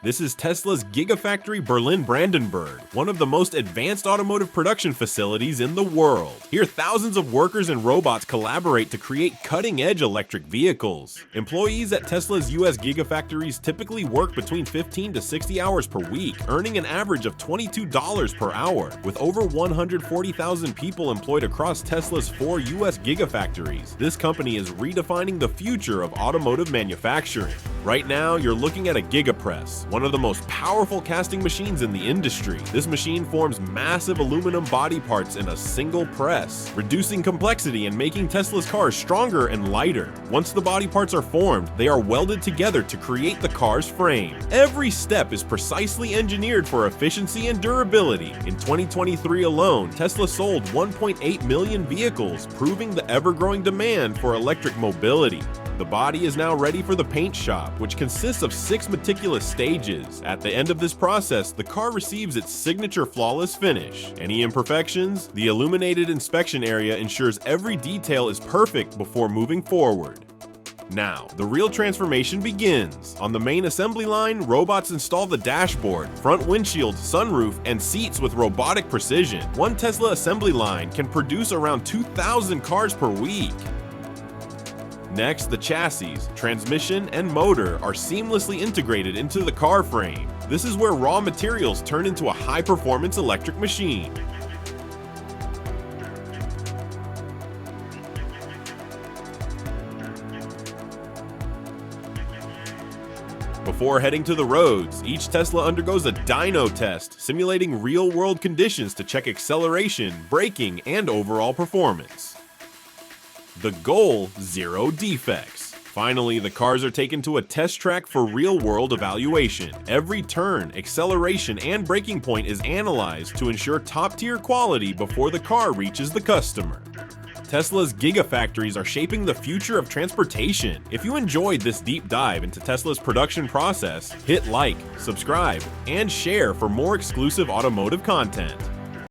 This is Tesla's Gigafactory Berlin-Brandenburg, one of the most advanced automotive production facilities in the world. Here, thousands of workers and robots collaborate to create cutting-edge electric vehicles. Employees at Tesla's US Gigafactories typically work between 15 to 60 hours per week, earning an average of $22 per hour. With over 140,000 people employed across Tesla's 4 US Gigafactories, this company is redefining the future of automotive manufacturing. Right now, you're looking at a Gigapress, one of the most powerful casting machines in the industry. This machine forms massive aluminum body parts in a single press, reducing complexity and making Tesla's cars stronger and lighter. Once the body parts are formed, they are welded together to create the car's frame. Every step is precisely engineered for efficiency and durability. In 2023 alone, Tesla sold 1.8 million vehicles, proving the ever-growing demand for electric mobility. The body is now ready for the paint shop, which consists of 6 meticulous stages. At the end of this process, the car receives its signature flawless finish. Any imperfections? The illuminated inspection area ensures every detail is perfect before moving forward. Now, the real transformation begins. On the main assembly line, robots install the dashboard, front windshield, sunroof, and seats with robotic precision. One Tesla assembly line can produce around 2,000 cars per week. Next, the chassis, transmission, and motor are seamlessly integrated into the car frame. This is where raw materials turn into a high-performance electric machine. Before heading to the roads, each Tesla undergoes a dyno test, simulating real-world conditions to check acceleration, braking, and overall performance. The goal: 0 defects. Finally, the cars are taken to a test track for real-world evaluation. Every turn, acceleration, and braking point is analyzed to ensure top-tier quality before the car reaches the customer. Tesla's Gigafactories are shaping the future of transportation. If you enjoyed this deep dive into Tesla's production process, hit like, subscribe, and share for more exclusive automotive content.